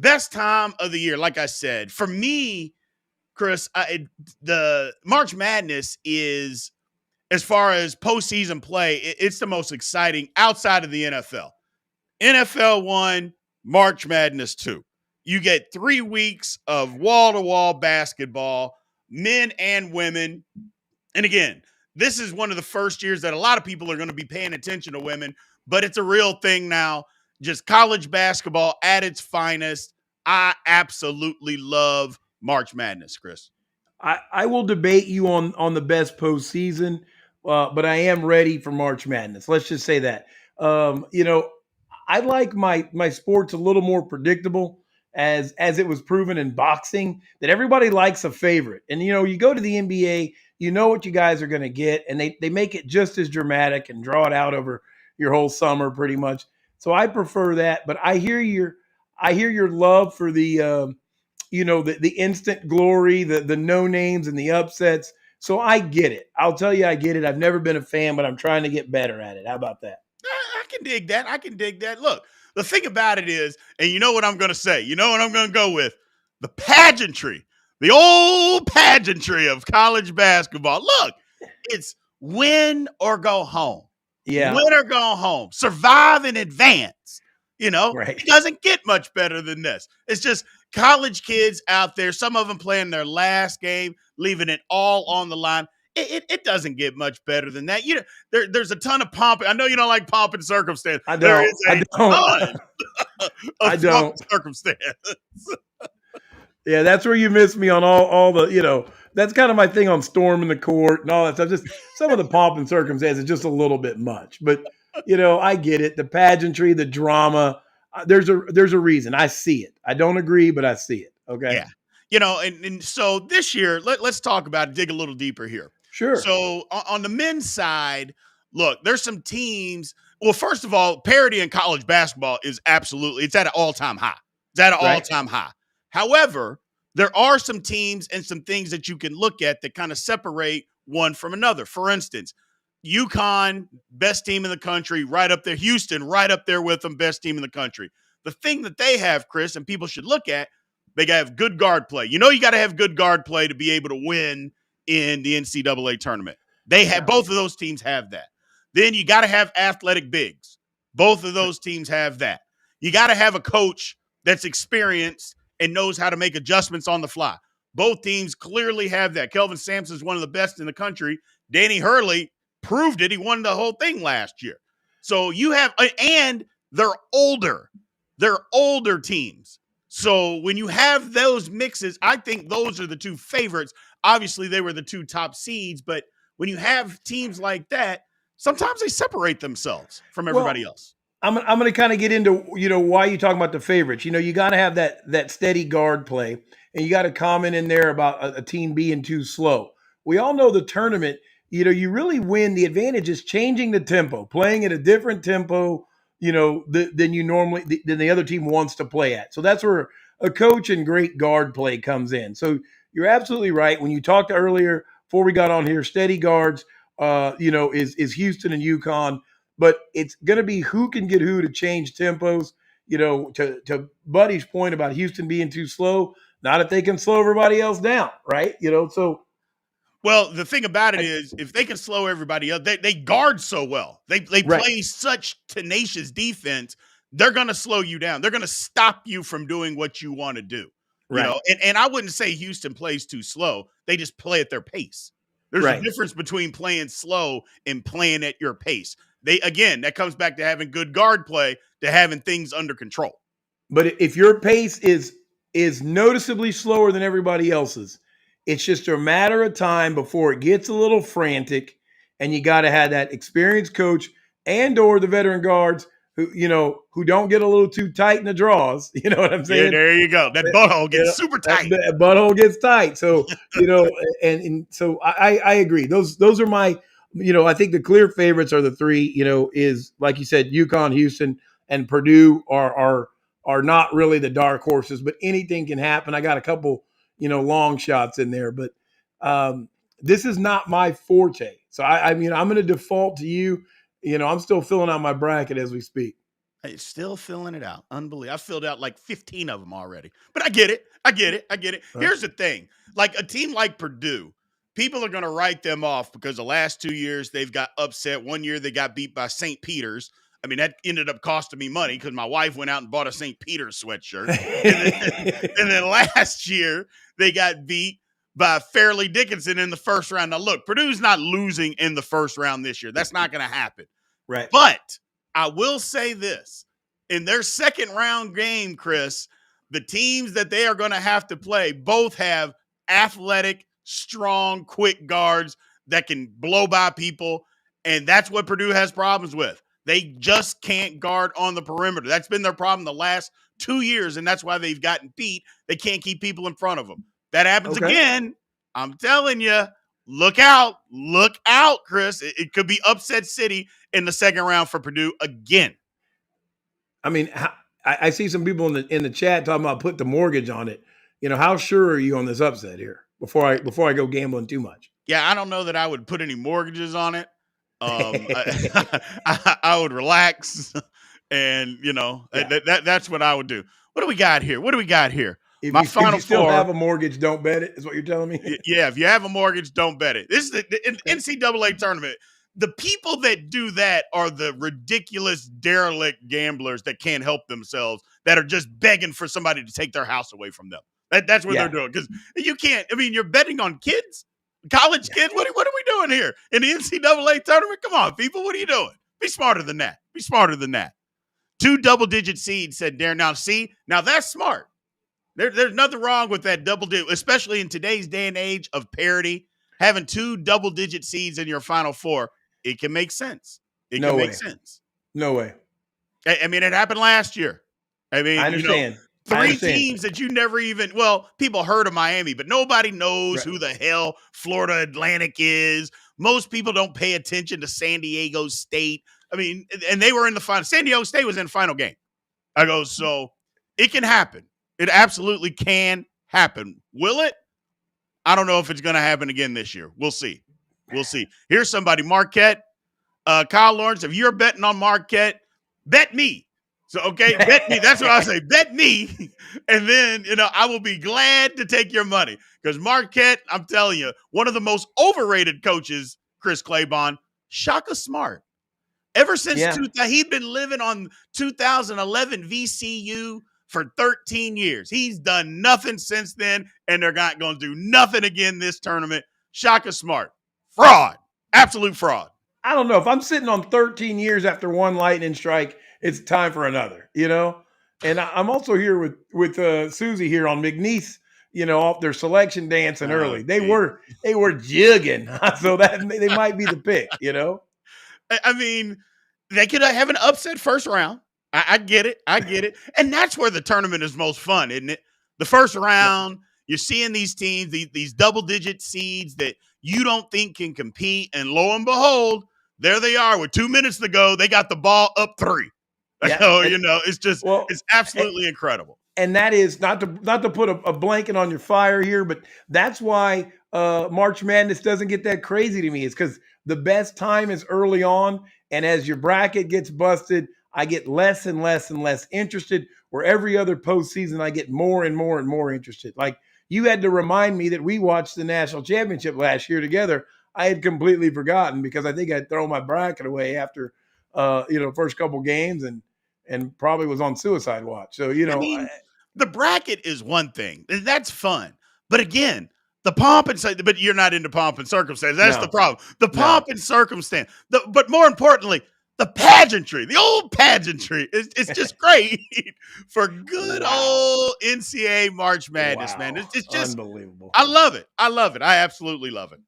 best time of the year, like I said, for me, Chris, the March Madness is, as far as postseason play, it's the most exciting outside of the NFL. NFL 1, March Madness 2. You get 3 weeks of wall to wall basketball, men and women. And again, this is one of the first years that a lot of people are going to be paying attention to women, but it's a real thing now. Just college basketball at its finest. I absolutely love March Madness, Chris. I will debate you on the best postseason, but I am ready for March Madness. Let's just say that. You know, I like my sports a little more predictable, as it was proven in boxing that everybody likes a favorite. And you know, you go to the NBA, you know what you guys are going to get, and they make it just as dramatic and draw it out over your whole summer pretty much. So I prefer that. But I hear your love for the the instant glory, the no names and the upsets. So I get it. I'll tell you, I get it. I've never been a fan, but I'm trying to get better at it. How about that? I can dig that. I can dig that. Look, the thing about it is, and you know what I'm going to say, you know what I'm going to go with, the pageantry, the old pageantry of college basketball. Look, it's win or go home. Yeah, Win or go home. Survive in advance. You know, right. it doesn't get much better than this. It's just college kids out there, some of them playing their last game, leaving it all on the line. It doesn't get much better than that. You know, there's a ton of pomp. I know you don't like pomp and circumstance. I There don't. is I a don't. ton I of pomp don't. and circumstance. Yeah, that's where you miss me on all the, that's kind of my thing on storming the court and all that stuff. Just some of the pomp and circumstance is just a little bit much. But, I get it. The pageantry, the drama, there's a reason. I see it. I don't agree, but I see it. Okay. Yeah. You know, and so this year, let's talk about it, dig a little deeper here. Sure. So on the men's side, look, there's some teams. Well, first of all, parity in college basketball is absolutely, it's at an all-time high. It's at an Right. all-time high. However, there are some teams and some things that you can look at that kind of separate one from another. For instance, UConn, best team in the country, right up there. Houston, right up there with them, best team in the country. The thing that they have, Chris, and people should look at, they got to have good guard play. You know, you got to have good guard play to be able to win in the NCAA tournament. They have, both of those teams have that. Then you got to have athletic bigs. Both of those teams have that. You got to have a coach that's experienced and knows how to make adjustments on the fly. Both teams clearly have that. Kelvin Sampson is one of the best in the country. Danny Hurley proved it. He won the whole thing last year. So you have, and they're older. They're older teams. So when you have those mixes, I think those are the two favorites. Obviously, they were the two top seeds, but when you have teams like that, sometimes they separate themselves from everybody Well, else. I'm going to kind of get into why you talking about the favorites. You got to have that steady guard play, and you got to comment in there about a team being too slow. We all know the tournament. You really win. The advantage is changing the tempo, playing at a different tempo. Than you normally than the other team wants to play at. So that's where a coach and great guard play comes in. So you're absolutely right. When you talked earlier before we got on here, steady guards, is Houston and UConn. But it's going to be who can get who to change tempos. To Buddy's point about Houston being too slow, not if they can slow everybody else down, right? So Well, the thing about it is, if they can slow everybody up, they guard so well. They right, play such tenacious defense. They're going to slow you down. They're going to stop you from doing what you want to do. You right, know, and I wouldn't say Houston plays too slow. They just play at their pace. There's a right. difference between playing slow and playing at your pace. That comes back to having good guard play, to having things under control. But if your pace is noticeably slower than everybody else's, it's just a matter of time before it gets a little frantic, and you got to have that experienced coach and or the veteran guards who don't get a little too tight in the draws. You know what I'm Yeah, saying? there you go. That butthole gets super tight. That butthole gets tight. So and so I agree. Those are my I think the clear favorites are the three. Is like you said, UConn, Houston, and Purdue are not really the dark horses, but anything can happen. I got a couple long shots in there, but this is not my forte. So I mean I'm going to default to you. I'm still filling out my bracket as we speak. It's still filling it out. Unbelievable. I filled out like 15 of them already. But I get it. I get it. I get it. Huh? Here's the thing. Like a team like Purdue, people are going to write them off because the last 2 years they've got upset. One year they got beat by St. Peter's. I mean, that ended up costing me money because my wife went out and bought a St. Peter's sweatshirt. And then last year they got beat by Fairleigh Dickinson in the first round. Now, look, Purdue's not losing in the first round this year. That's not going to happen. Right. But I will say this. In their second round game, Chris, the teams that they are going to have to play both have athletic, strong, quick guards that can blow by people. And that's what Purdue has problems with. They just can't guard on the perimeter. That's been their problem the last 2 years, and that's why they've gotten beat. They can't keep people in front of them. That happens again. I'm telling you, look out, Chris. It could be upset city in the second round for Purdue again. I mean, I see some people in the chat talking about put the mortgage on it. You know, how sure are you on this upset here? Before I go gambling too much. Yeah, I don't know that I would put any mortgages on it. I would relax, and that's what I would do. What do we got here? If My you final still four. have a mortgage, don't bet it, is what you're telling me? Yeah, if you have a mortgage, don't bet it. This is the NCAA tournament. The people that do that are the ridiculous, derelict gamblers that can't help themselves, that are just begging for somebody to take their house away from them. That's what they're doing. Because you can't, I mean, you're betting on kids, college kids. What are we doing here in the NCAA tournament? Come on, people. What are you doing? Be smarter than that. 2 double-digit seeds, said Darren. Now that's smart. There's nothing wrong with that double-digit, especially in today's day and age of parity. Having 2 double-digit seeds in your Final Four, it can make sense. No way. I mean, it happened last year. I mean, I understand. 3 teams that you never even, people heard of Miami, but nobody knows who the hell Florida Atlantic is. Most people don't pay attention to San Diego State. I mean, and they were in the final. San Diego State was in the final game. I go, so it can happen. It absolutely can happen. Will it? I don't know if it's going to happen again this year. We'll see. Here's somebody, Marquette. Kyle Lawrence, if you're betting on Marquette, bet me. So, okay, bet me. That's what I say. Bet me. And then, I will be glad to take your money. Because Marquette, I'm telling you, one of the most overrated coaches, Chris Claiborne, Shaka Smart. Ever since he'd been living on 2011 VCU for 13 years. He's done nothing since then, and they're not going to do nothing again this tournament. Shaka Smart. Fraud. Absolute fraud. I don't know. If I'm sitting on 13 years after one lightning strike, it's time for another, And I'm also here with Susie here on McNeese, off their selection dancing early. They were jigging. So that they might be the pick, I mean, they could have an upset first round. I get it. And that's where the tournament is most fun, isn't it? The first round, you're seeing these teams, these double-digit seeds that you don't think can compete. And lo and behold, there they are with 2 minutes to go. They got the ball up 3. It's just it's absolutely incredible. And that is not to put a blanket on your fire here, but that's why March Madness doesn't get that crazy to me. It's because the best time is early on. And as your bracket gets busted, I get less and less and less interested, where every other postseason I get more and more and more interested. Like, you had to remind me that we watched the national championship last year together. I had completely forgotten because I think I'd thrown my bracket away after, first couple games and probably was on suicide watch. So, the bracket is one thing. That's fun. But again, the pomp and but you're not into pomp and circumstance. That's the problem. The pomp and circumstance. But more importantly, the pageantry, the old pageantry. It's just great for good old NCAA March Madness, man. It's just unbelievable. I love it. I absolutely love it.